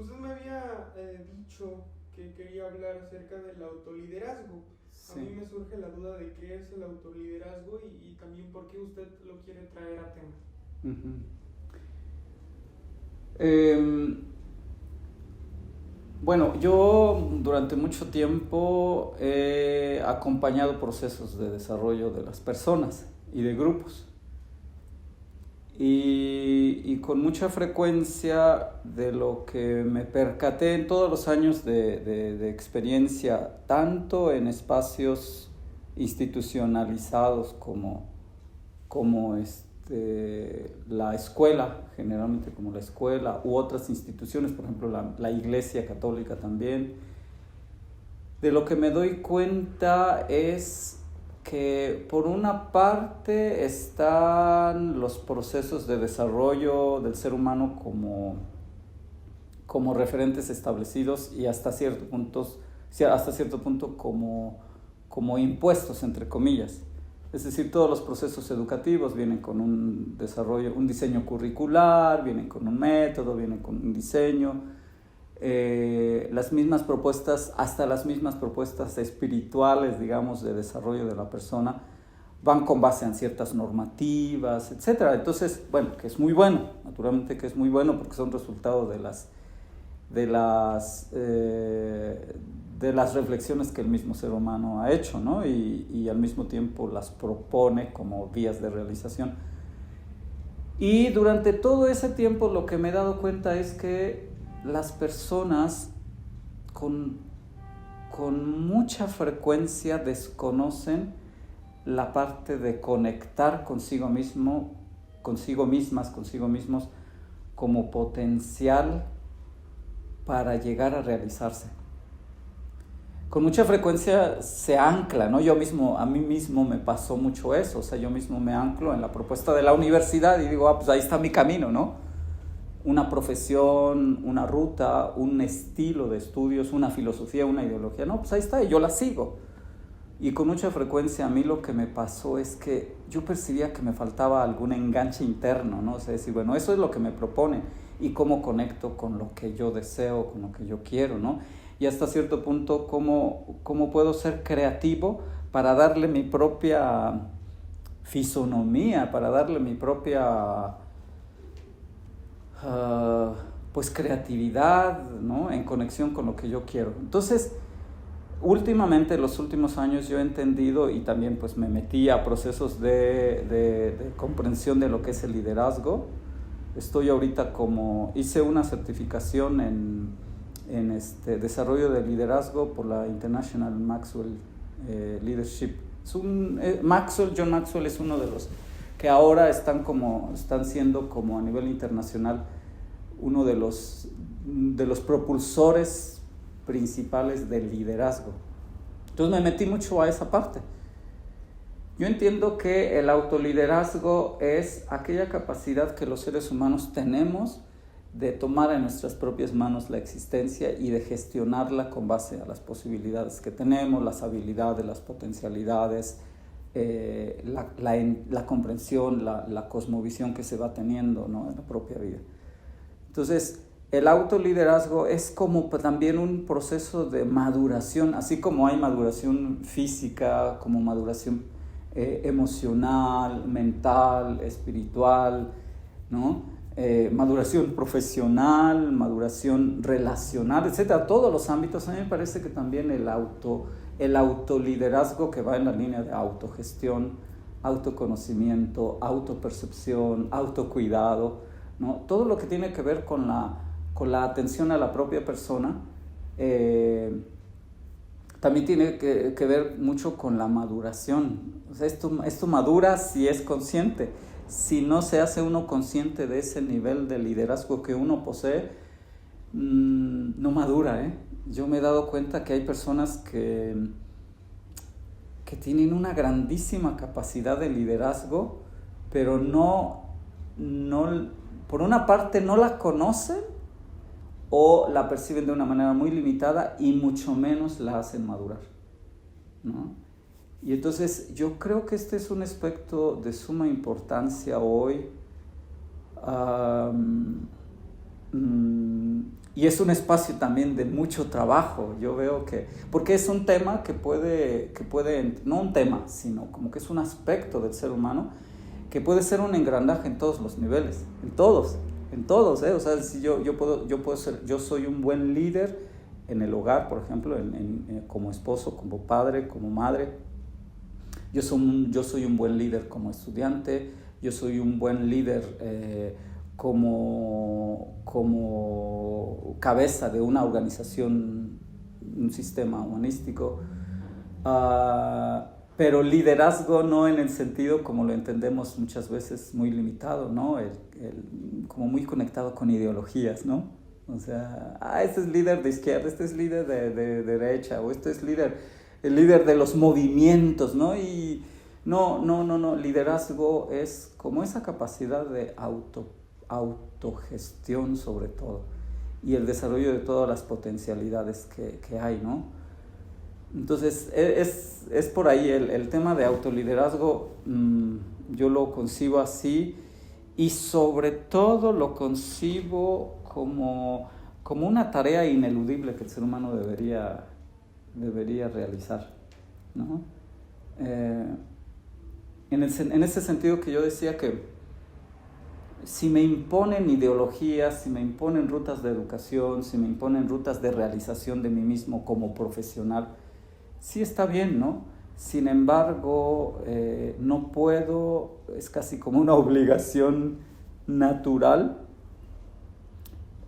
Usted me había dicho que quería hablar acerca del autoliderazgo. A mí Sí. me surge la duda de qué es el autoliderazgo y también por qué usted lo quiere traer a tema. Ujú. Em, bueno, yo durante mucho tiempo he acompañado procesos de desarrollo de las personas y de grupos. Y con mucha frecuencia de lo que me percaté en todos los años de experiencia, tanto en espacios institucionalizados como la escuela, generalmente como la escuela, u otras instituciones, por ejemplo la Iglesia Católica también, de lo que me doy cuenta es que por una parte están los procesos de desarrollo del ser humano como referentes establecidos y hasta cierto punto como impuestos, entre comillas. Es decir, todos los procesos educativos vienen con un desarrollo, un diseño curricular, vienen con un método, vienen con un diseño. Las mismas propuestas, hasta las mismas propuestas espirituales, digamos, de desarrollo de la persona, van con base en ciertas normativas, etcétera. Entonces, bueno, que es muy bueno, naturalmente que es muy bueno porque son resultado de las reflexiones que el mismo ser humano ha hecho, ¿no? Y al mismo tiempo las propone como vías de realización. Y durante todo ese tiempo lo que me he dado cuenta es que las personas con mucha frecuencia desconocen la parte de conectar consigo mismo, consigo mismas, consigo mismos, como potencial para llegar a realizarse. Con mucha frecuencia se ancla, ¿no? A mí mismo me pasó mucho eso, o sea, yo mismo me anclo en la propuesta de la universidad y digo, pues ahí está mi camino, ¿no? Una profesión, una ruta, un estilo de estudios, una filosofía, una ideología, no, pues ahí está, y yo la sigo. Y con mucha frecuencia a mí lo que me pasó es que yo percibía que me faltaba algún enganche interno, ¿no? O sea, decir, bueno, eso es lo que me propone y cómo conecto con lo que yo deseo, con lo que yo quiero, ¿no? Y hasta cierto punto, cómo puedo ser creativo para darle mi propia fisonomía, para darle mi propia pues creatividad, ¿no? En conexión con lo que yo quiero. Entonces, últimamente, en los últimos años, yo he entendido y también pues me metí a procesos de comprensión de lo que es el liderazgo. Estoy ahorita hice una certificación en desarrollo de liderazgo por la International Maxwell Leadership. John Maxwell es uno de los que ahora están siendo como a nivel internacional uno de los propulsores principales del liderazgo. Entonces me metí mucho a esa parte. Yo entiendo que el autoliderazgo es aquella capacidad que los seres humanos tenemos de tomar en nuestras propias manos la existencia y de gestionarla con base a las posibilidades que tenemos, las habilidades, las potencialidades, la comprensión, la cosmovisión que se va teniendo, ¿no? En la propia vida. Entonces, el autoliderazgo es como también un proceso de maduración, así como hay maduración física, como maduración emocional, mental, espiritual, ¿no? Maduración profesional, maduración relacional, etcétera. Todos los ámbitos. A mí me parece que también el autoliderazgo, que va en la línea de autogestión, autoconocimiento, autopercepción, autocuidado, ¿no? Todo lo que tiene que ver con la atención a la propia persona, también tiene que ver mucho con la maduración. O sea, esto madura si es consciente. Si no se hace uno consciente de ese nivel de liderazgo que uno posee, no madura, ¿eh? Yo me he dado cuenta que hay personas que tienen una grandísima capacidad de liderazgo, pero por una parte no la conocen o la perciben de una manera muy limitada y mucho menos la hacen madurar, ¿no? Y entonces yo creo que este es un aspecto de suma importancia hoy, y es un espacio también de mucho trabajo. Yo veo que, porque es un tema que puede, no un tema, sino como que es un aspecto del ser humano que puede ser un engranaje en todos los niveles, en todos, o sea, si yo puedo ser, yo soy un buen líder en el hogar, por ejemplo, como esposo, como padre, como madre. Yo soy un buen líder como estudiante, yo soy un buen líder como cabeza de una organización, un sistema humanístico. Pero liderazgo no en el sentido como lo entendemos muchas veces muy limitado, ¿no? Como muy conectado con ideologías, ¿no? O sea, este es líder de izquierda, este es líder de derecha, o este es el líder de los movimientos, ¿no? Y no, liderazgo es como esa capacidad de autogestión sobre todo, y el desarrollo de todas las potencialidades que hay, ¿no? Entonces, es por ahí el tema de autoliderazgo. Yo lo concibo así, y sobre todo lo concibo como una tarea ineludible que el ser humano debería realizar, ¿no? En ese sentido que yo decía que si me imponen ideologías, si me imponen rutas de educación, si me imponen rutas de realización de mí mismo como profesional, sí está bien, ¿no? Sin embargo, no puedo, es casi como una obligación natural,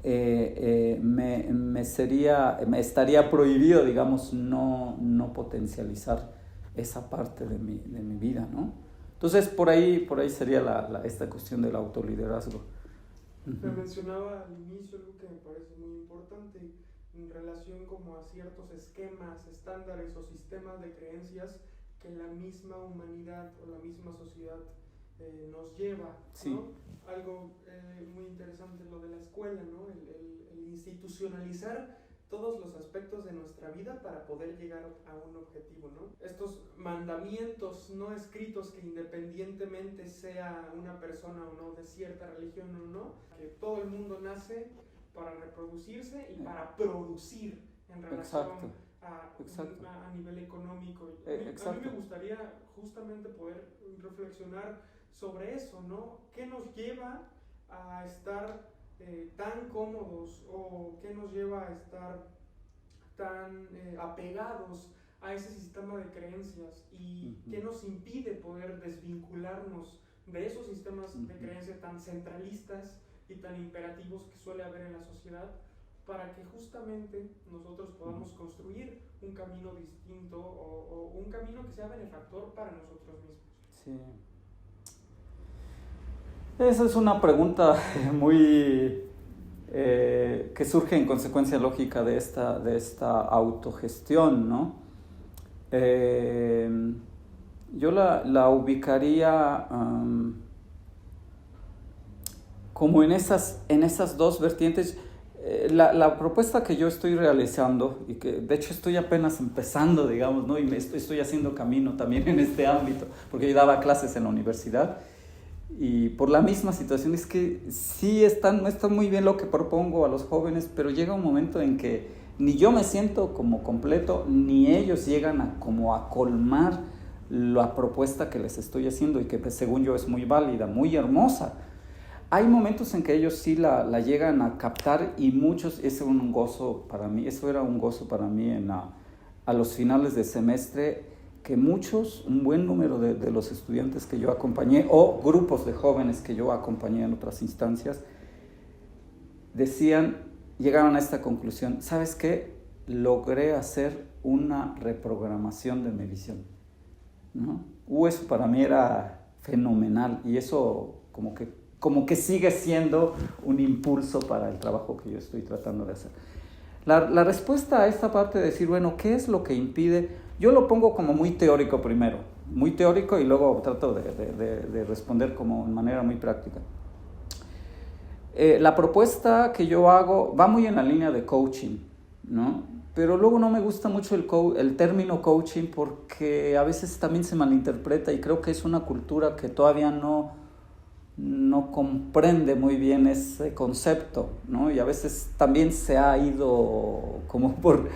me estaría prohibido, digamos, no potencializar esa parte de mi vida, ¿no? Entonces, por ahí sería esta cuestión del autoliderazgo. Me mencionaba al inicio algo que me parece muy importante en relación como a ciertos esquemas, estándares o sistemas de creencias que la misma humanidad o la misma sociedad nos lleva, sí. ¿no? Algo muy interesante lo de la escuela, ¿no? El institucionalizar todos los aspectos de nuestra vida para poder llegar a un objetivo, ¿no? Estos mandamientos no escritos que independientemente sea una persona o no, de cierta religión o no, que todo el mundo nace para reproducirse y para producir en relación a nivel económico. A mí me gustaría justamente poder reflexionar sobre eso, ¿no? ¿Qué nos lleva a estar tan cómodos, o qué nos lleva a estar tan apegados a ese sistema de creencias, y qué nos impide poder desvincularnos de esos sistemas de creencia tan centralistas y tan imperativos que suele haber en la sociedad, para que justamente nosotros podamos construir un camino distinto o un camino que sea benefactor para nosotros mismos? Sí. Esa es una pregunta muy que surge en consecuencia lógica de esta autogestión, ¿no? Yo la ubicaría como en esas dos vertientes. La propuesta que yo estoy realizando, y que de hecho estoy apenas empezando, digamos, ¿no? Y estoy haciendo camino también en este ámbito, porque yo daba clases en la universidad, y por la misma situación es que sí no está muy bien lo que propongo a los jóvenes, pero llega un momento en que ni yo me siento como completo, ni ellos llegan a colmar la propuesta que les estoy haciendo, y que pues, según yo es muy válida, muy hermosa. Hay momentos en que ellos sí la llegan a captar, y muchos, eso era un gozo para mí a los finales de semestre, que un buen número de los estudiantes que yo acompañé, o grupos de jóvenes que yo acompañé en otras instancias, llegaron a esta conclusión: ¿sabes qué? Logré hacer una reprogramación de mi visión, ¿no? Eso para mí era fenomenal, y eso como que sigue siendo un impulso para el trabajo que yo estoy tratando de hacer. La respuesta a esta parte de decir, bueno, ¿qué es lo que impide? Yo lo pongo como muy teórico primero, muy teórico, y luego trato de responder como de manera muy práctica. La propuesta que yo hago va muy en la línea de coaching, ¿no? Pero luego no me gusta mucho el término coaching, porque a veces también se malinterpreta, y creo que es una cultura que todavía no no comprende muy bien ese concepto, ¿no? Y a veces también se ha ido como por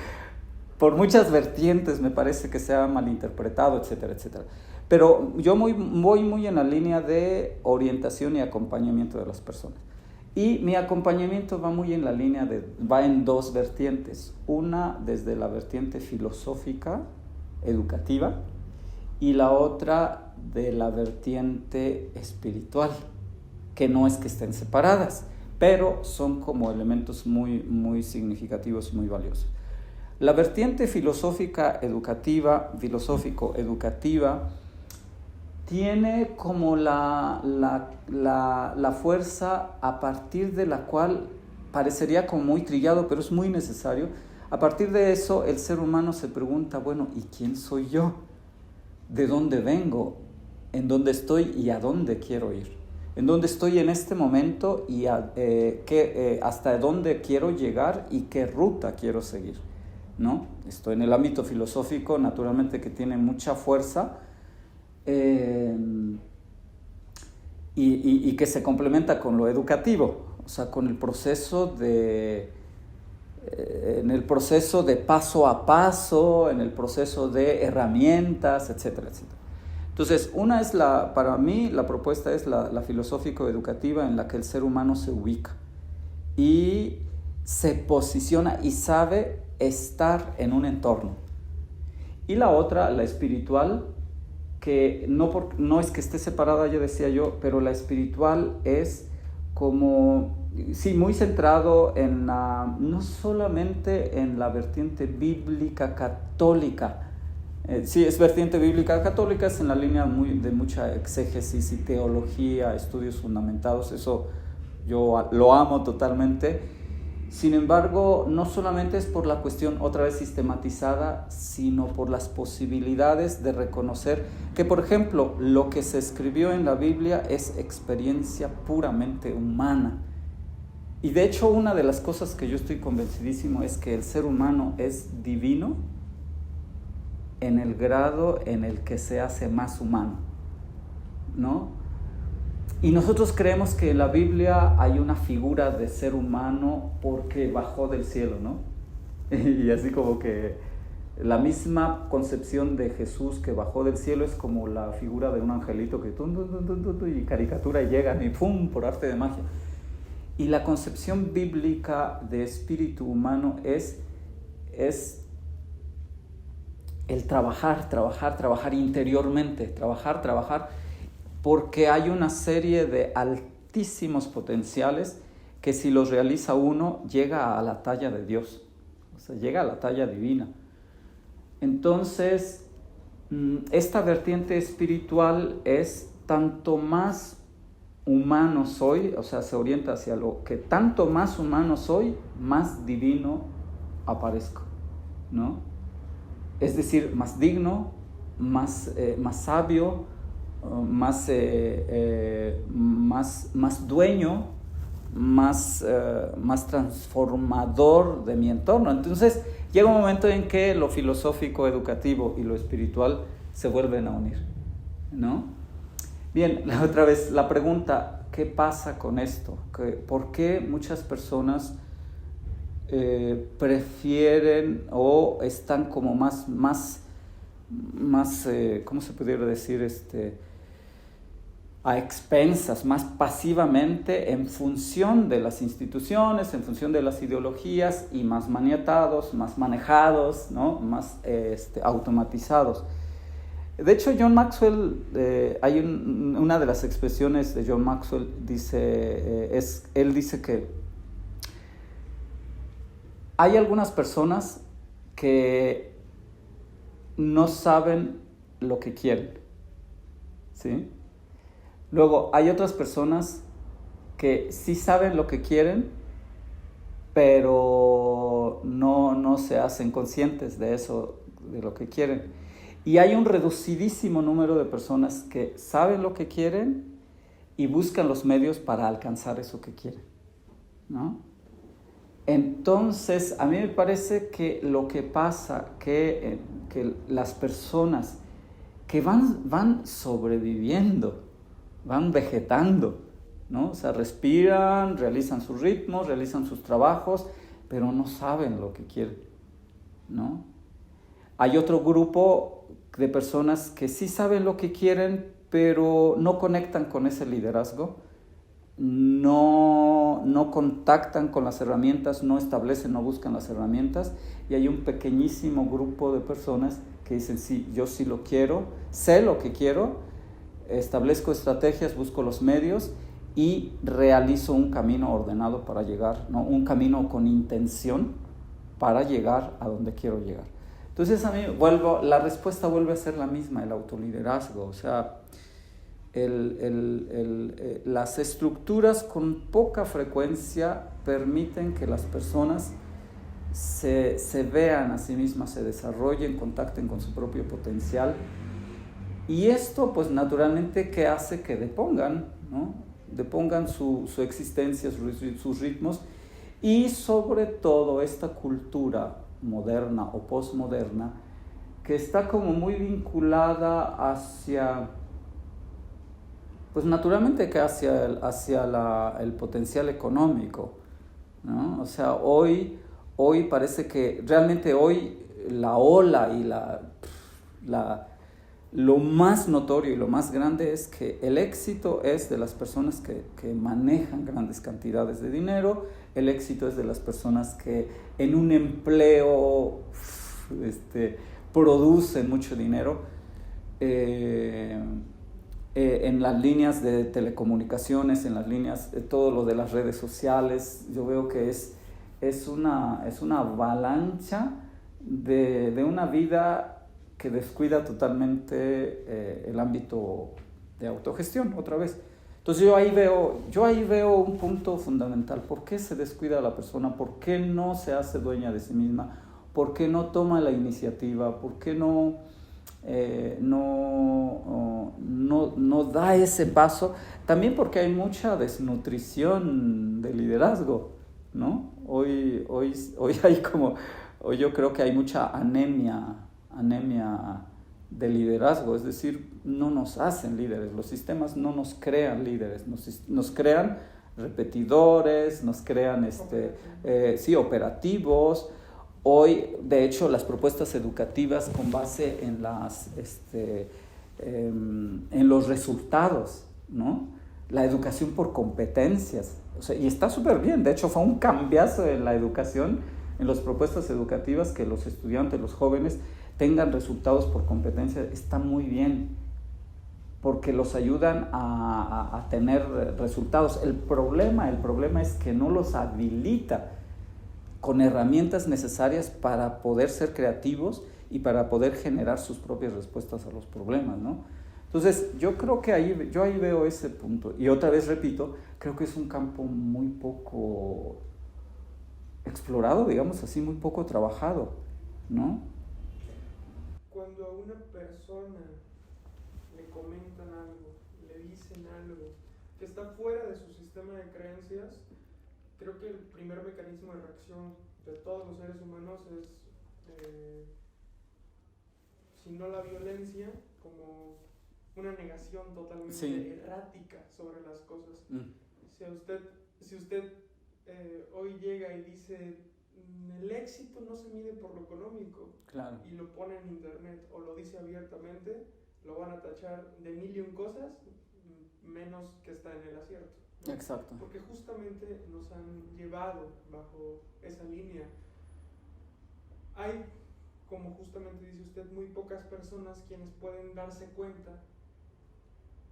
muchas vertientes, me parece que se ha malinterpretado, etcétera, etcétera. Pero yo voy muy en la línea de orientación y acompañamiento de las personas. Y mi acompañamiento va muy en la línea va en dos vertientes. Una desde la vertiente filosófica, educativa, y la otra de la vertiente espiritual, que no es que estén separadas, pero son como elementos muy, muy significativos y muy valiosos. La vertiente filosófico-educativa tiene como la fuerza a partir de la cual parecería como muy trillado, pero es muy necesario. A partir de eso, el ser humano se pregunta, bueno, ¿y quién soy yo? ¿De dónde vengo? ¿En dónde estoy y a dónde quiero ir? ¿En dónde estoy en este momento y hasta dónde quiero llegar y qué ruta quiero seguir? ¿No? Esto en el ámbito filosófico, naturalmente, que tiene mucha fuerza, y que se complementa con lo educativo, o sea, con el proceso en el proceso de paso a paso, en el proceso de herramientas, etcétera, etcétera. Entonces, para mí la propuesta es la filosófico-educativa, en la que el ser humano se ubica y se posiciona y sabe estar en un entorno. Y la otra, la espiritual, que no es que esté separada, ya decía yo, pero la espiritual es como, sí, muy centrado no solamente en la vertiente bíblica católica. Sí, es vertiente bíblica católica, es en la línea de mucha exégesis y teología, estudios fundamentados, eso yo lo amo totalmente. Sin embargo, no solamente es por la cuestión otra vez sistematizada, sino por las posibilidades de reconocer que, por ejemplo, lo que se escribió en la Biblia es experiencia puramente humana. Y de hecho, una de las cosas que yo estoy convencidísimo es que el ser humano es divino en el grado en el que se hace más humano, ¿no? Y nosotros creemos que en la Biblia hay una figura de ser humano porque bajó del cielo, ¿no? Y así como que la misma concepción de Jesús que bajó del cielo es como la figura de un angelito que y caricatura y llegan y ¡pum! Por arte de magia. Y la concepción bíblica de espíritu humano es el trabajar interiormente, trabajar, porque hay una serie de altísimos potenciales que si los realiza uno, llega a la talla de Dios, o sea, llega a la talla divina. Entonces, esta vertiente espiritual es tanto más humano soy, o sea, se orienta hacia lo que tanto más humano soy, más divino aparezco, ¿no? Es decir, más digno, más sabio, más dueño, más transformador de mi entorno. Entonces llega un momento en que lo filosófico, educativo y lo espiritual se vuelven a unir, ¿no? Bien, otra vez la pregunta, ¿qué pasa con esto? ¿Por qué muchas personas prefieren o están como más ¿cómo se pudiera decir? A expensas, más pasivamente, en función de las instituciones, en función de las ideologías, y más maniatados, más manejados, ¿no? Más automatizados? De hecho, John Maxwell, hay una de las expresiones de John Maxwell, él dice que hay algunas personas que no saben lo que quieren, ¿sí? Luego, hay otras personas que sí saben lo que quieren, pero no se hacen conscientes de eso, de lo que quieren. Y hay un reducidísimo número de personas que saben lo que quieren y buscan los medios para alcanzar eso que quieren, ¿no? Entonces, a mí me parece que lo que pasa, que las personas que van sobreviviendo, van vegetando, ¿no? O sea, respiran, realizan sus ritmos, realizan sus trabajos, pero no saben lo que quieren, ¿no? Hay otro grupo de personas que sí saben lo que quieren, pero no conectan con ese liderazgo, no contactan con las herramientas, no establecen, no buscan las herramientas, y hay un pequeñísimo grupo de personas que dicen, sí, yo sí lo quiero, sé lo que quiero, establezco estrategias, busco los medios y realizo un camino ordenado para llegar, ¿no? Un camino con intención para llegar a donde quiero llegar. Entonces a mí la respuesta vuelve a ser la misma, el autoliderazgo, o sea, las estructuras con poca frecuencia permiten que las personas se vean a sí mismas, se desarrollen, contacten con su propio potencial, y esto pues naturalmente que hace que depongan, ¿no? Depongan su existencia, sus ritmos, y sobre todo esta cultura moderna o postmoderna que está como muy vinculada hacia, pues naturalmente que hacia el potencial económico, ¿no? O sea, hoy parece que realmente hoy la ola y lo más notorio y lo más grande es que el éxito es de las personas que manejan grandes cantidades de dinero, el éxito es de las personas que en un empleo producen mucho dinero. En las líneas de telecomunicaciones, en las líneas, todo lo de las redes sociales, yo veo que es una avalancha de una vida que descuida totalmente el ámbito de autogestión, otra vez. Entonces yo ahí veo un punto fundamental. ¿Por qué se descuida a la persona? ¿Por qué no se hace dueña de sí misma? ¿Por qué no toma la iniciativa? ¿Por qué no da ese paso? También porque hay mucha desnutrición de liderazgo, ¿no? Hoy hay hoy yo creo que hay mucha anemia de liderazgo, es decir, no nos hacen líderes, los sistemas no nos crean líderes, nos crean repetidores, nos crean operativos. Hoy, de hecho, las propuestas educativas con base en los resultados, ¿no? La educación por competencias, o sea, y está súper bien, de hecho fue un cambiazo en la educación, en las propuestas educativas, que los estudiantes, los jóvenes tengan resultados por competencia, está muy bien, porque los ayudan a tener resultados. El problema es que no los habilita con herramientas necesarias para poder ser creativos y para poder generar sus propias respuestas a los problemas, ¿no? Entonces, yo creo que yo ahí veo ese punto. Y otra vez repito, creo que es un campo muy poco explorado, digamos así, muy poco trabajado, ¿no? Cuando a una persona le comentan algo, le dicen algo que está fuera de su sistema de creencias, creo que el primer mecanismo de reacción de todos los seres humanos es, si no la violencia, como una negación totalmente errática sobre las cosas. Si usted hoy llega y dice, el éxito no se mide por lo económico, claro, y lo pone en internet o lo dice abiertamente, lo van a tachar de mil y un cosas, menos que está en el acierto, ¿no? Exacto. Porque justamente nos han llevado bajo esa línea. Hay, como justamente dice usted, muy pocas personas quienes pueden darse cuenta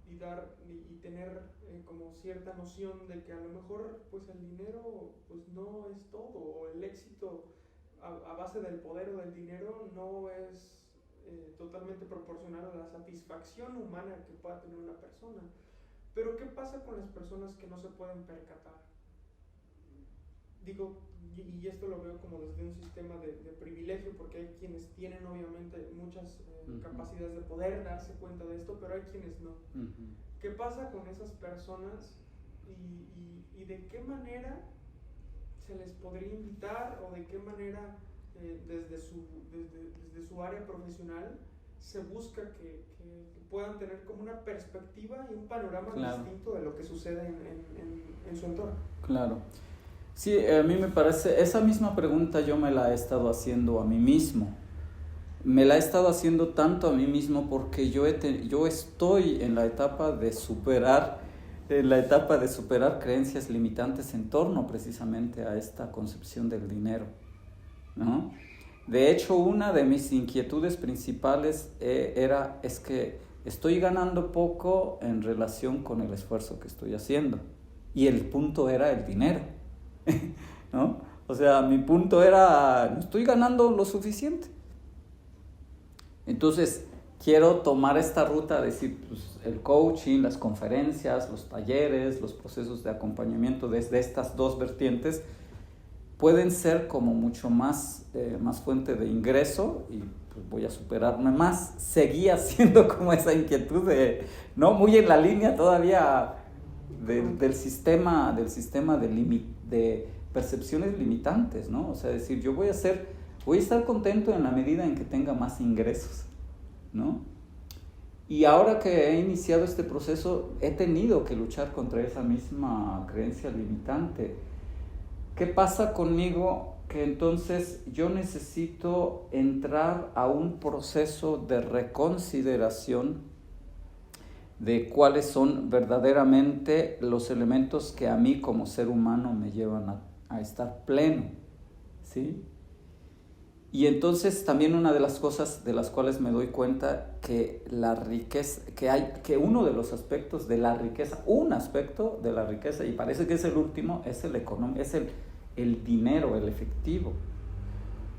y tener como cierta noción de que a lo mejor pues el dinero pues no es todo, o el éxito a base del poder o del dinero no es totalmente proporcional a la satisfacción humana que pueda tener una persona. Pero ¿qué pasa con las personas que no se pueden percatar? Digo, y esto lo veo como desde un sistema de privilegio, porque hay quienes tienen obviamente muchas capacidades de poder darse cuenta de esto, pero hay quienes no. ¿Qué pasa con esas personas y de qué manera se les podría invitar, o de qué manera desde su área profesional se busca que puedan tener como una perspectiva y un panorama distinto de lo que sucede en su entorno. Claro. Sí, a mí me parece, esa misma pregunta yo me la he estado haciendo a mí mismo. Me la he estado haciendo tanto a mí mismo porque yo estoy en la etapa de superar creencias limitantes en torno precisamente a esta concepción del dinero, ¿no? De hecho, una de mis inquietudes principales es que estoy ganando poco en relación con el esfuerzo que estoy haciendo. Y el punto era el dinero, ¿no? O sea, mi punto era, no estoy ganando lo suficiente. Entonces, quiero tomar esta ruta, decir, pues, el coaching, las conferencias, los talleres, los procesos de acompañamiento desde estas dos vertientes pueden ser como mucho más fuente de ingreso y pues voy a superarme más. Seguía siendo como esa inquietud ¿no? Muy en la línea todavía del sistema de percepciones limitantes, ¿no? O sea, decir, yo voy a estar contento en la medida en que tenga más ingresos, ¿no? Y ahora que he iniciado este proceso, he tenido que luchar contra esa misma creencia limitante. ¿Qué pasa conmigo? Que entonces yo necesito entrar a un proceso de reconsideración de cuáles son verdaderamente los elementos que a mí como ser humano me llevan a estar pleno, ¿sí? Y entonces también una de las cosas de las cuales me doy cuenta que la riqueza, que uno de los aspectos de la riqueza, un aspecto de la riqueza, y parece que es el último, es el económico, es el dinero, el efectivo.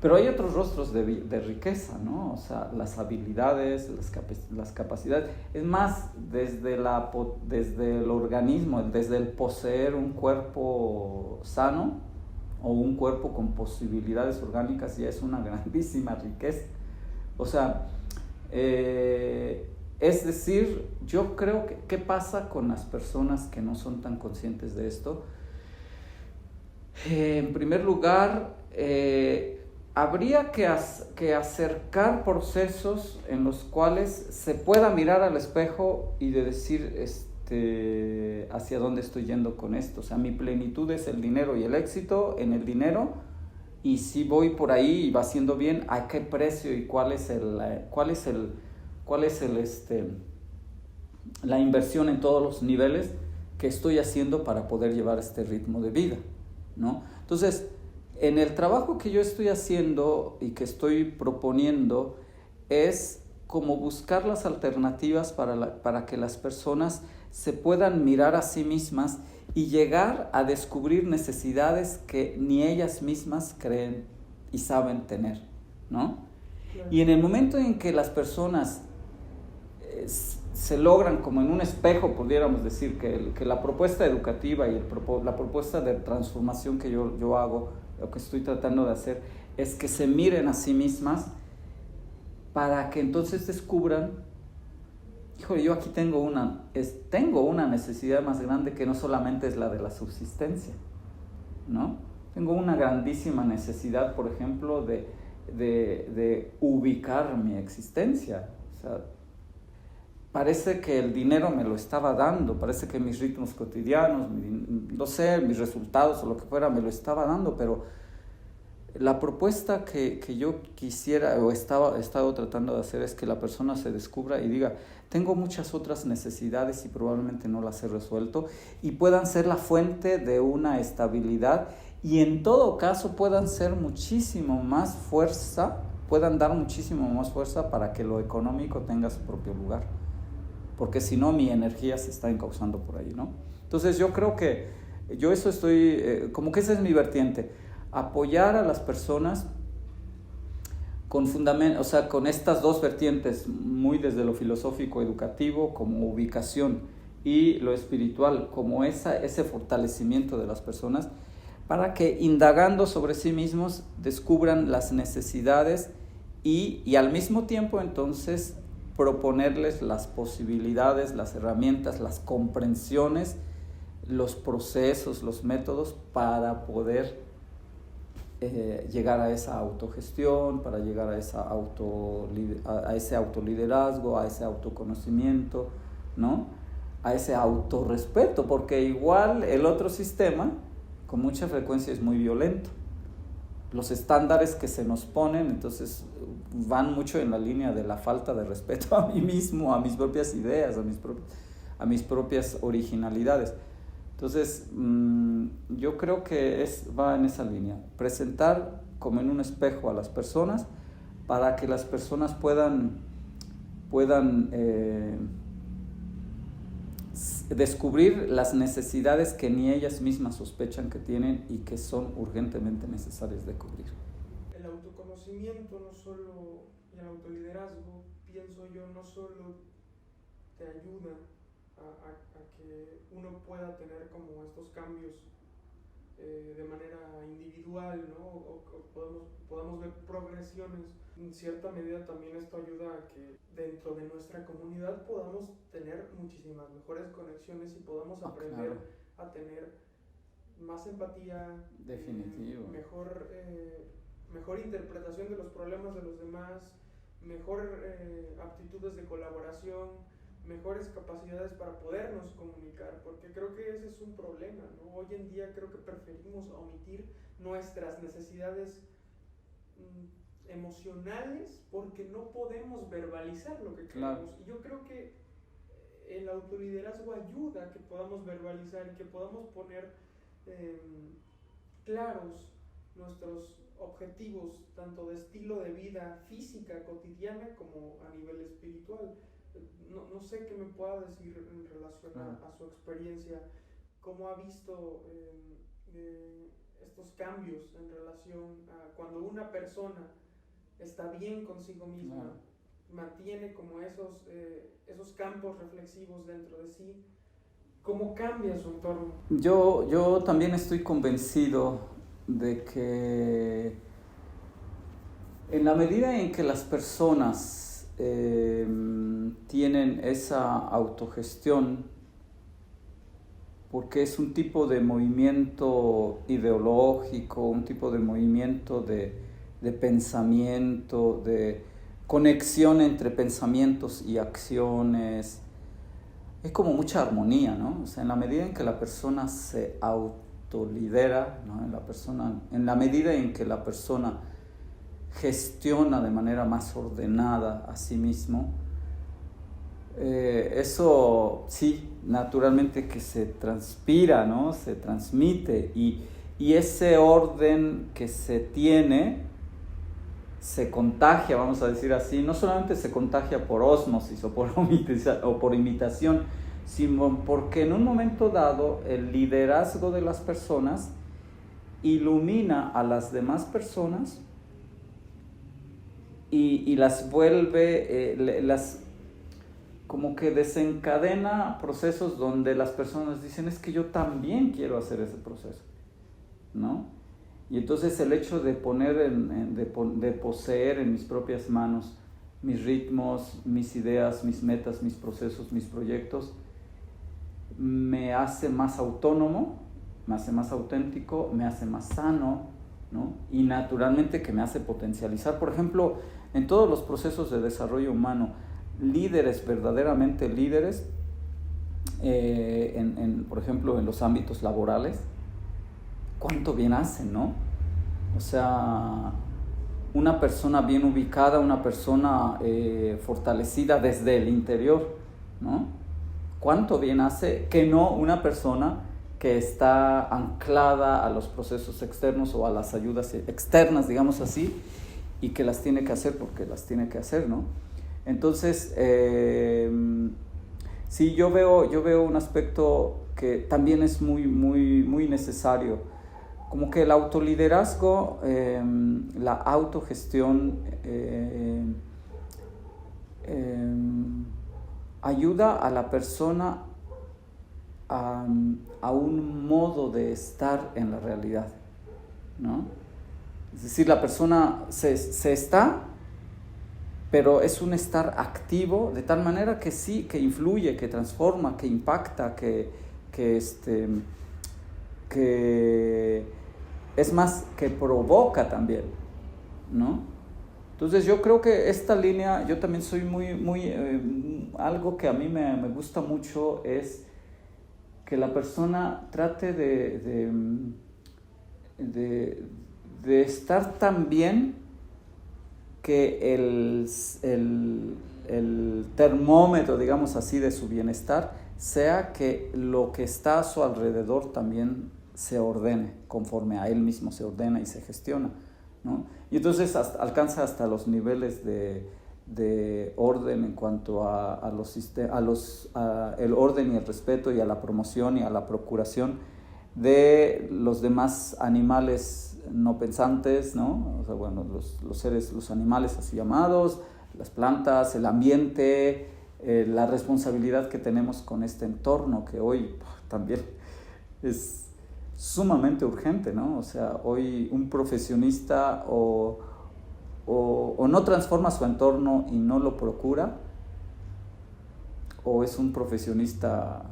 Pero hay otros rostros de riqueza, ¿no? O sea, las habilidades, las capacidades. Es más, desde el organismo, desde el poseer un cuerpo sano o un cuerpo con posibilidades orgánicas, ya es una grandísima riqueza. O sea, es decir, yo creo que ¿qué pasa con las personas que no son tan conscientes de esto? En primer lugar, habría que acercar procesos en los cuales se pueda mirar al espejo y de decir hacia dónde estoy yendo con esto. O sea, mi plenitud es el dinero y el éxito en el dinero, y si voy por ahí y va haciendo bien, ¿a qué precio y cuál es la inversión en todos los niveles que estoy haciendo para poder llevar este ritmo de vida, ¿no? Entonces, en el trabajo que yo estoy haciendo y que estoy proponiendo es como buscar las alternativas para que las personas se puedan mirar a sí mismas y llegar a descubrir necesidades que ni ellas mismas creen y saben tener, ¿no? Claro. Y en el momento en que las personas se logran como en un espejo, pudiéramos decir, que la propuesta educativa y la propuesta de transformación que yo hago, lo que estoy tratando de hacer, es que se miren a sí mismas para que entonces descubran, híjole, yo aquí tengo una necesidad más grande que no solamente es la de la subsistencia, ¿no? Tengo una grandísima necesidad, por ejemplo, de ubicar mi existencia. O sea, parece que el dinero me lo estaba dando, parece que mis ritmos cotidianos, mis resultados o lo que fuera me lo estaba dando, pero la propuesta que yo quisiera o he estado tratando de hacer es que la persona se descubra y diga, tengo muchas otras necesidades y probablemente no las he resuelto, y puedan ser la fuente de una estabilidad, y en todo caso puedan dar muchísimo más fuerza para que lo económico tenga su propio lugar, porque si no mi energía se está encauzando por ahí, ¿no? Entonces yo creo que yo eso estoy, como que esa es mi vertiente, apoyar a las personas con estas dos vertientes, muy desde lo filosófico educativo como ubicación, y lo espiritual como ese fortalecimiento de las personas, para que indagando sobre sí mismos descubran las necesidades y al mismo tiempo entonces proponerles las posibilidades, las herramientas, las comprensiones, los procesos, los métodos para poder llegar a esa autogestión, para llegar a ese autoliderazgo, a ese autoconocimiento, ¿no? A ese autorrespeto, porque igual el otro sistema con mucha frecuencia es muy violento. Los estándares que se nos ponen entonces van mucho en la línea de la falta de respeto a mí mismo, a mis propias ideas, a mis propias originalidades. Entonces, yo creo que va en esa línea, presentar como en un espejo a las personas para que las personas puedan descubrir las necesidades que ni ellas mismas sospechan que tienen y que son urgentemente necesarias de cubrir. El autoconocimiento y el autoliderazgo, pienso yo, no solo te ayuda a que uno pueda tener como estos cambios de manera individual, ¿no? O podamos ver progresiones. En cierta medida también esto ayuda a que dentro de nuestra comunidad podamos tener muchísimas mejores conexiones y podamos aprender a tener más empatía, definitivo, mejor interpretación de los problemas de los demás, mejor aptitudes de colaboración, mejores capacidades para podernos comunicar, porque creo que ese es un problema, ¿no? Hoy en día creo que preferimos omitir nuestras necesidades emocionales porque no podemos verbalizar lo que queremos. Claro. Y yo creo que el autoliderazgo ayuda a que podamos verbalizar y que podamos poner claros nuestros objetivos, tanto de estilo de vida física, cotidiana, como a nivel espiritual. No sé qué me pueda decir en relación a su experiencia, cómo ha visto estos cambios en relación a cuando una persona está bien consigo misma, mantiene como esos campos reflexivos dentro de sí, ¿cómo cambia su entorno? Yo también estoy convencido de que en la medida en que las personas tienen esa autogestión, porque es un tipo de movimiento ideológico, un tipo de movimiento de pensamiento, de conexión entre pensamientos y acciones, es como mucha armonía, ¿no? O sea, en la medida en que la persona se autolidera, ¿no? En la medida en que la persona gestiona de manera más ordenada a sí mismo, eso sí, naturalmente que se transpira, ¿no? Se transmite y ese orden que se tiene se contagia, vamos a decir así, no solamente se contagia por ósmosis o por imitación, sino porque en un momento dado el liderazgo de las personas ilumina a las demás personas y las vuelve, como que desencadena procesos donde las personas dicen, es que yo también quiero hacer ese proceso, ¿no? Y entonces el hecho de de poseer en mis propias manos mis ritmos, mis ideas, mis metas, mis procesos, mis proyectos, me hace más autónomo, me hace más auténtico, me hace más sano, ¿no? Y naturalmente que me hace potencializar. Por ejemplo, en todos los procesos de desarrollo humano, líderes, verdaderamente líderes, por ejemplo, en los ámbitos laborales, cuánto bien hacen, ¿no? O sea, una persona bien ubicada, una persona fortalecida desde el interior, ¿no? Cuánto bien hace que no una persona que está anclada a los procesos externos o a las ayudas externas, digamos así, y que las tiene que hacer porque las tiene que hacer, ¿no? Entonces, sí, yo veo un aspecto que también es muy, muy, muy necesario, como que el autoliderazgo, la autogestión, ayuda a la persona a un modo de estar en la realidad, ¿no? Es decir, la persona se está, pero es un estar activo de tal manera que sí, que influye, que transforma, que impacta, que es más, que provoca también, ¿no? Entonces yo creo que esta línea, yo también soy algo que a mí me gusta mucho es que la persona trate de estar tan bien que el termómetro, digamos así, de su bienestar sea que lo que está a su alrededor también se ordene, conforme a él mismo se ordena y se gestiona, ¿no? Y entonces alcanza hasta los niveles de orden en cuanto el orden y el respeto y a la promoción y a la procuración de los demás animales no pensantes, ¿no? O sea, bueno, los animales así llamados, las plantas, el ambiente, la responsabilidad que tenemos con este entorno que hoy también es sumamente urgente, ¿no? O sea, hoy un profesionista o no transforma su entorno y no lo procura, o es un profesionista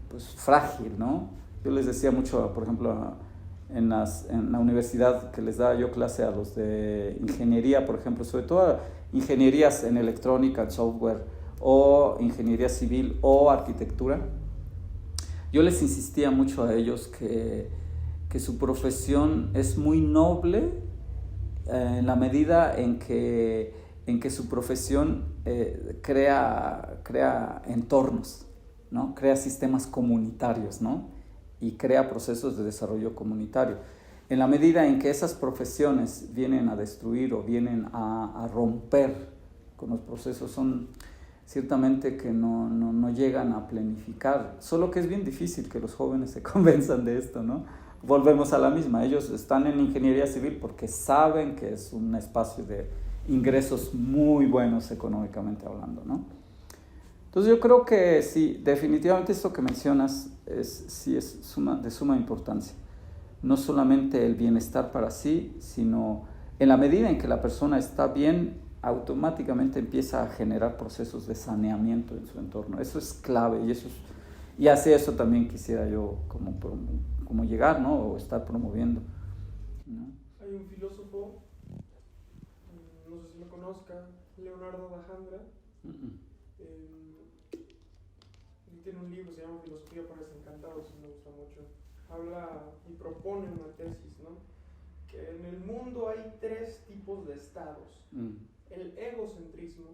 pues frágil, ¿no? Yo les decía mucho, por ejemplo, en la universidad que les daba yo clase a los de ingeniería, por ejemplo, sobre todo ingenierías en electrónica, en software, o ingeniería civil o arquitectura, yo les insistía mucho a ellos que su profesión es muy noble en la medida en que su profesión crea entornos, ¿no? Crea sistemas comunitarios, ¿no? Y crea procesos de desarrollo comunitario. En la medida en que esas profesiones vienen a destruir o vienen a romper con los procesos, son ciertamente que no llegan a planificar. Solo que es bien difícil que los jóvenes se convenzan de esto, ¿no? Volvemos a la misma. Ellos están en ingeniería civil porque saben que es un espacio de ingresos muy buenos económicamente hablando, ¿no? Entonces yo creo que sí, definitivamente esto que mencionas es de suma importancia. No solamente el bienestar para sí, sino en la medida en que la persona está bien, automáticamente empieza a generar procesos de saneamiento en su entorno. Eso es clave y hacia eso también quisiera yo como llegar, ¿no? O estar promoviendo, ¿no? Hay un filósofo, no sé si lo conozca, Leonardo da Handra. Tiene un libro, se llama Filosofía para Desencantados, y me gusta mucho. Habla y propone una tesis, ¿no? Que en el mundo hay 3 tipos de estados: el egocentrismo,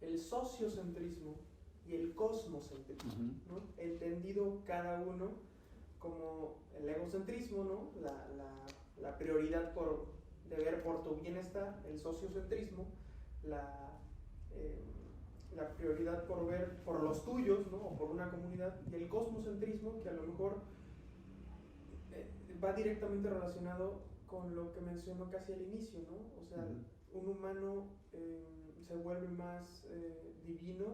el sociocentrismo y el cosmocentrismo, ¿no? Entendido cada uno como el egocentrismo, ¿no? La prioridad de ver por tu bienestar; el sociocentrismo, la prioridad por ver por los tuyos, ¿no? O por una comunidad; y el cosmocentrismo, que a lo mejor va directamente relacionado con lo que mencionó casi al inicio, ¿no? O sea, un humano se vuelve más divino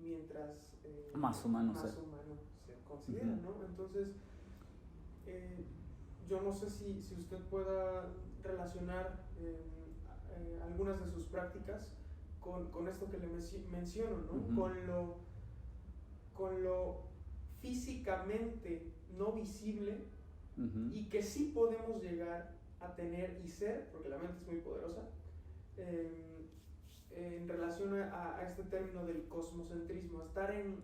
mientras más humano se considera, ¿no? Entonces, yo no sé si usted pueda relacionar algunas de sus prácticas con esto que le menciono, ¿no? Con lo físicamente no visible, y que sí podemos llegar a tener y ser, porque la mente es muy poderosa, en relación a este término del cosmocentrismo, a estar en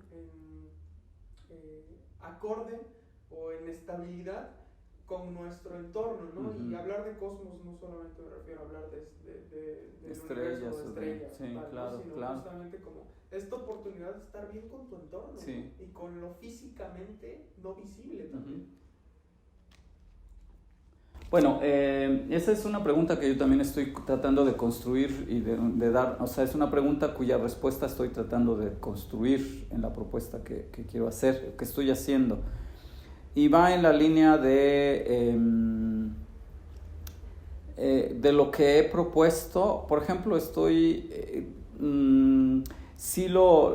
acorde o en estabilidad con nuestro entorno, ¿no? Y hablar de cosmos no solamente me refiero a hablar de estrellas, universo, de estrellas, sí, tal, claro, ¿no? Sino claro. Justamente como esta oportunidad de estar bien con tu entorno, sí, ¿no? Y con lo físicamente no visible también. Bueno, esa es una pregunta que yo también estoy tratando de construir y de dar, o sea, es una pregunta cuya respuesta estoy tratando de construir en la propuesta que quiero hacer, que estoy haciendo. Y va en la línea de lo que he propuesto. Por ejemplo, estoy,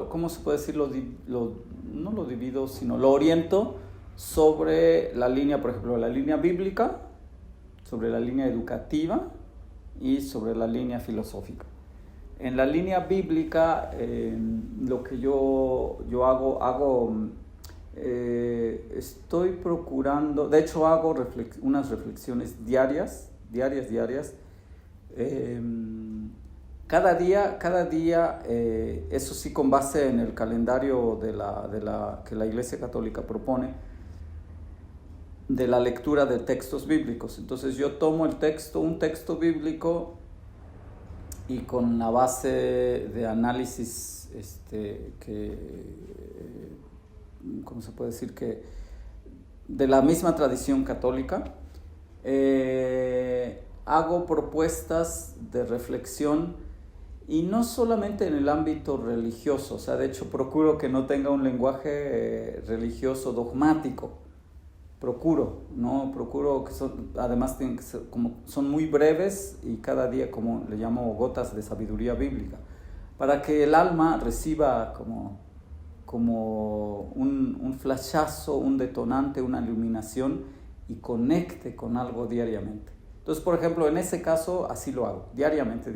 ¿cómo se puede decir? No lo divido, sino lo oriento sobre la línea, por ejemplo, la línea bíblica, sobre la línea educativa y sobre la línea filosófica. En la línea bíblica, lo que yo hago estoy procurando, de hecho hago unas reflexiones diarias. Cada día, eso sí con base en el calendario que la Iglesia Católica propone, de la lectura de textos bíblicos. Entonces yo tomo un texto bíblico, y con la base de análisis ¿cómo se puede decir? Que de la misma tradición católica, hago propuestas de reflexión, y no solamente en el ámbito religioso, o sea, de hecho procuro que no tenga un lenguaje religioso dogmático. Procuro que además tienen que ser, como son muy breves, y cada día, como le llamo, gotas de sabiduría bíblica, para que el alma reciba como un flashazo, un detonante, una iluminación, y conecte con algo diariamente. Entonces, por ejemplo, en ese caso así lo hago, diariamente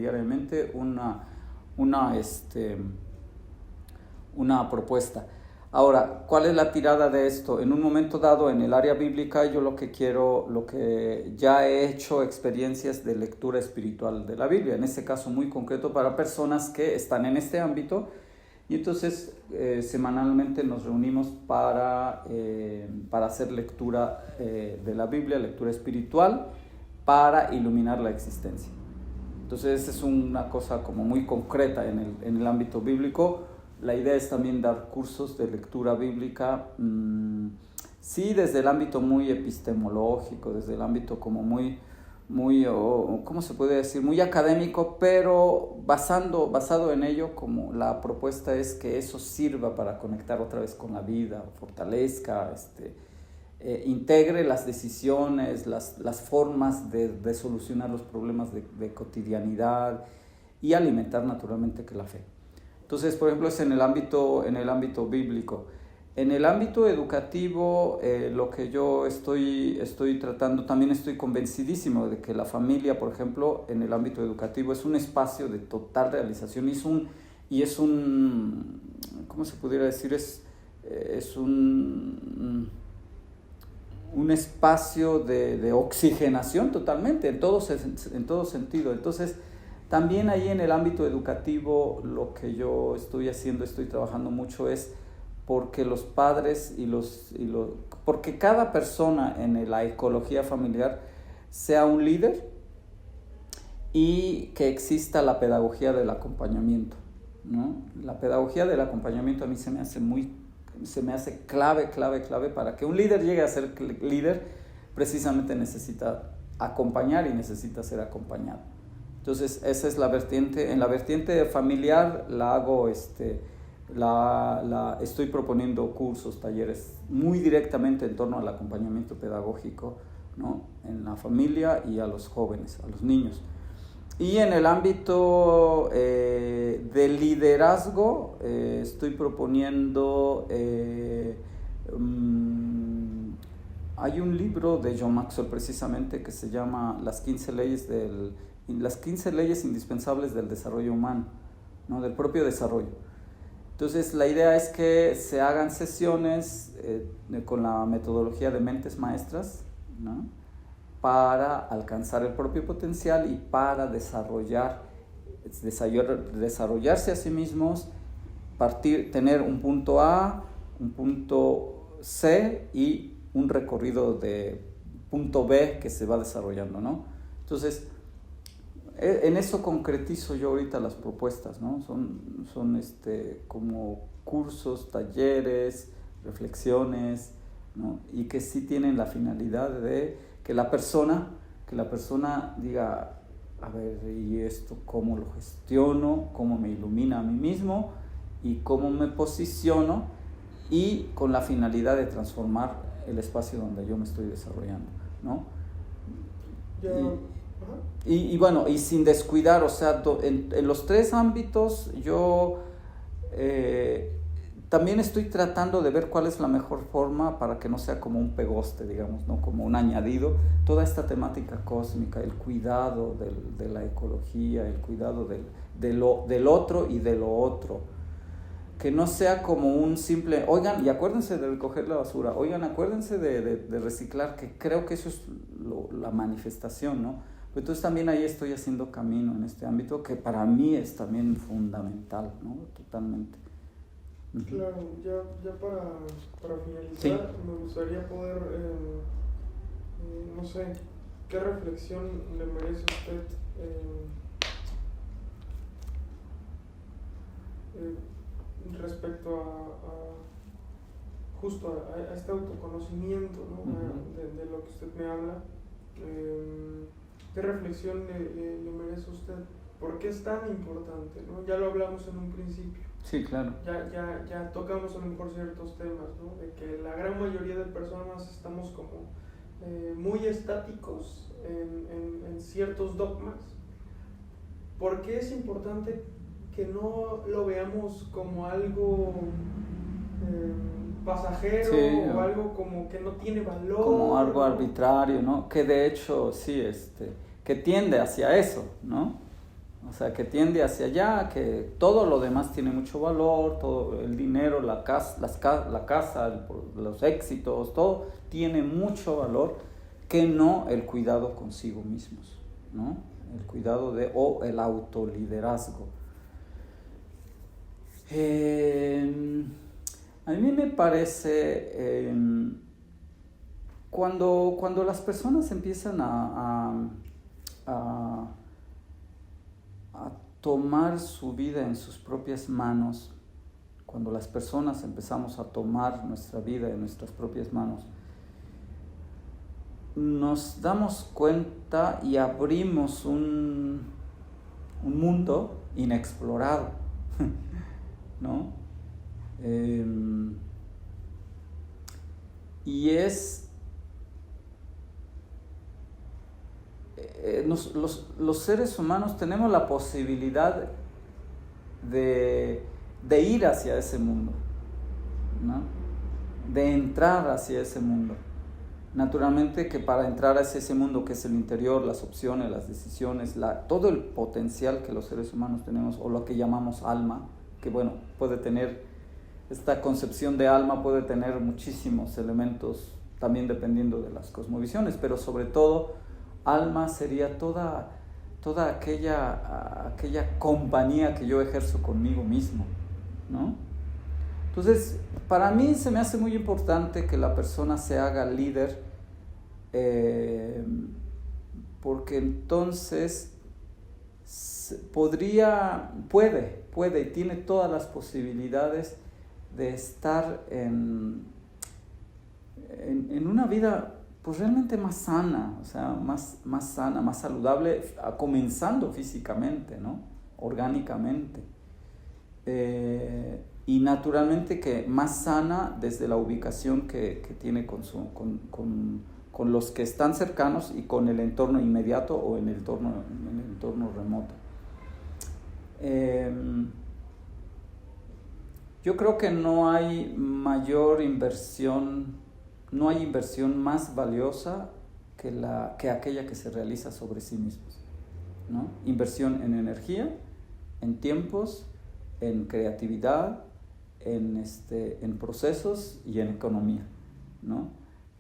una propuesta. Ahora, ¿cuál es la tirada de esto? En un momento dado, en el área bíblica, yo lo que ya he hecho experiencias de lectura espiritual de la Biblia, en este caso muy concreto para personas que están en este ámbito, y entonces semanalmente nos reunimos para hacer lectura de la Biblia, lectura espiritual, para iluminar la existencia. Entonces, esa es una cosa como muy concreta en el ámbito bíblico. La idea es también dar cursos de lectura bíblica, sí, desde el ámbito muy epistemológico, desde el ámbito como muy ¿cómo se puede decir? Muy académico, pero basado en ello, como la propuesta es que eso sirva para conectar otra vez con la vida, fortalezca, integre las decisiones, las formas de solucionar los problemas de cotidianidad, y alimentar naturalmente que la fe. Entonces, por ejemplo, es en el ámbito bíblico. En el ámbito educativo, lo que yo estoy tratando, también estoy convencidísimo de que la familia, por ejemplo, en el ámbito educativo es un espacio de total realización, y es un ¿cómo se pudiera decir? Es un espacio de oxigenación totalmente, en todo sentido. Entonces, también ahí en el ámbito educativo, lo que yo estoy trabajando mucho es porque los padres porque cada persona en la ecología familiar sea un líder, y que exista la pedagogía del acompañamiento, ¿no? La pedagogía del acompañamiento a mí se me hace clave para que un líder llegue a ser líder. Precisamente necesita acompañar y necesita ser acompañado. Entonces, esa es la vertiente. En la vertiente familiar la hago, estoy proponiendo cursos, talleres muy directamente en torno al acompañamiento pedagógico, ¿no? En la familia y a los jóvenes, a los niños. Y en el ámbito del liderazgo, estoy proponiendo, hay un libro de John Maxwell precisamente que se llama Las 15 leyes indispensables del desarrollo humano, ¿no? Del propio desarrollo. Entonces, la idea es que se hagan sesiones con la metodología de mentes maestras, ¿no? Para alcanzar el propio potencial y para desarrollarse a sí mismos, tener un punto A, un punto C y un recorrido de punto B que se va desarrollando, ¿no? Entonces, en eso concretizo yo ahorita las propuestas, ¿no? Son como cursos, talleres, reflexiones, ¿no? Y que sí tienen la finalidad de que la persona diga, a ver, ¿y esto cómo lo gestiono? ¿Cómo me ilumina a mí mismo? ¿Y cómo me posiciono? Y con la finalidad de transformar el espacio donde yo me estoy desarrollando, ¿no? Y bueno, y sin descuidar, o sea, en los tres ámbitos yo también estoy tratando de ver cuál es la mejor forma para que no sea como un pegoste, digamos, ¿no? Como un añadido, toda esta temática cósmica, el cuidado de la ecología, el cuidado del otro y de lo otro. que no sea como un simple, oigan, y acuérdense de recoger la basura, oigan, acuérdense de reciclar, que creo que eso es la manifestación, ¿no? Pero entonces también ahí estoy haciendo camino en este ámbito, que para mí es también fundamental, ¿no? Totalmente. Claro, ya para finalizar, sí. Me gustaría poder, no sé, ¿qué reflexión le merece a usted respecto justo a este autoconocimiento, ¿no? De lo que usted me habla? ¿Qué reflexión le merece a usted? ¿Por qué es tan importante, ¿no? Ya lo hablamos en un principio. Sí, claro. Ya tocamos a lo mejor ciertos temas, ¿no? De que la gran mayoría de personas estamos como muy estáticos en ciertos dogmas. ¿Por qué es importante que no lo veamos como algo pasajero, sí, o algo como que no tiene valor? Como algo arbitrario, ¿no? Que de hecho, sí, que tiende hacia eso, ¿no? O sea, que tiende hacia allá, que todo lo demás tiene mucho valor, todo el dinero, la casa, los éxitos, todo tiene mucho valor, que no el cuidado consigo mismos, ¿no? El cuidado o el autoliderazgo. A mí me parece, cuando las personas empiezan a tomar su vida en sus propias manos, cuando las personas empezamos a tomar nuestra vida en nuestras propias manos, nos damos cuenta y abrimos un mundo inexplorado, ¿no? Y los seres humanos tenemos la posibilidad de ir hacia ese mundo, ¿no? De entrar hacia ese mundo. Naturalmente que para entrar hacia ese mundo que es el interior, las opciones, las decisiones, todo el potencial que los seres humanos tenemos, o lo que llamamos alma, que bueno, puede tener, esta concepción de alma puede tener muchísimos elementos, también dependiendo de las cosmovisiones, pero sobre todo alma sería toda aquella compañía que yo ejerzo conmigo mismo, ¿no? Entonces, para mí se me hace muy importante que la persona se haga líder, porque entonces puede y tiene todas las posibilidades de estar en una vida pues realmente más sana, o sea, más sana, más saludable, comenzando físicamente, ¿no? Orgánicamente. Y naturalmente que más sana desde la ubicación que tiene con los que están cercanos y con el entorno inmediato o en el entorno remoto. Yo creo que no hay mayor inversión, no hay inversión más valiosa que aquella que se realiza sobre sí mismos, ¿no? Inversión en energía, en tiempos, en creatividad, en procesos y en economía, ¿no?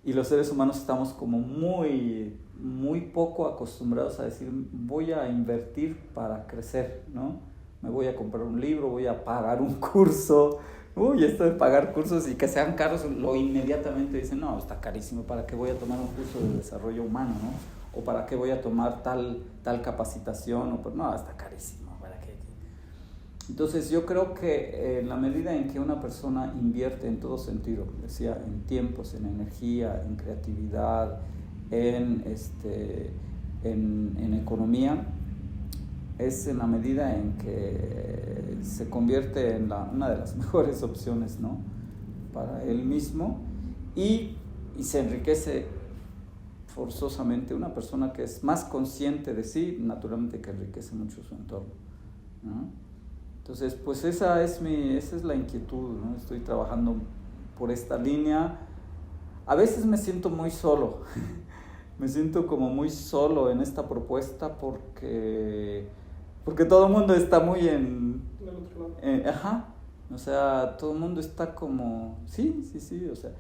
Y los seres humanos estamos como muy, muy poco acostumbrados a decir, voy a invertir para crecer, ¿no? Me voy a comprar un libro, voy a pagar un curso. Esto de pagar cursos y que sean caros, lo inmediatamente dicen, no, está carísimo, ¿para qué voy a tomar un curso de desarrollo humano, ¿no? O ¿para qué voy a tomar tal capacitación? O pues, no, está carísimo, ¿para qué? Entonces yo creo que en la medida en que una persona invierte en todo sentido, decía, en tiempos, en energía, en creatividad, en economía, es en la medida en que se convierte en una de las mejores opciones, ¿no? Para él mismo y se enriquece forzosamente. Una persona que es más consciente de sí, naturalmente que enriquece mucho su entorno, ¿no? Entonces, pues esa es la inquietud, ¿no? Estoy trabajando por esta línea. A veces me siento muy solo, me siento como muy solo en esta propuesta porque todo el mundo está muy O sea, todo el mundo está como, sí, o sea,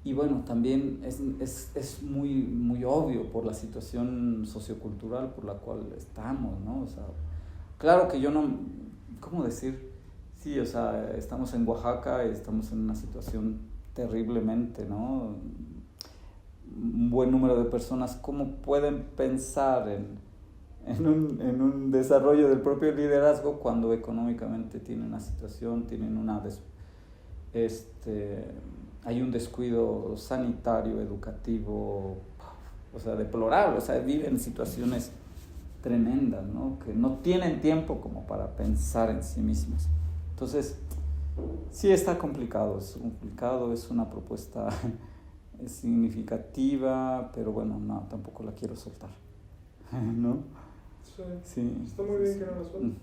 y bueno, también es muy, muy obvio por la situación sociocultural por la cual estamos, ¿no? O sea, claro que yo no, ¿cómo decir? Sí, o sea, estamos en Oaxaca y estamos en una situación terriblemente, ¿no? Un buen número de personas, ¿cómo pueden pensar en un desarrollo del propio liderazgo cuando económicamente tienen una situación, tienen hay un descuido sanitario, educativo, o sea, deplorable, o sea, viven situaciones tremendas, ¿no? Que no tienen tiempo como para pensar en sí mismos. Entonces, sí está complicado, es una propuesta significativa, pero bueno, no, tampoco la quiero soltar, ¿no? Sí. Está muy bien que no la sueltes.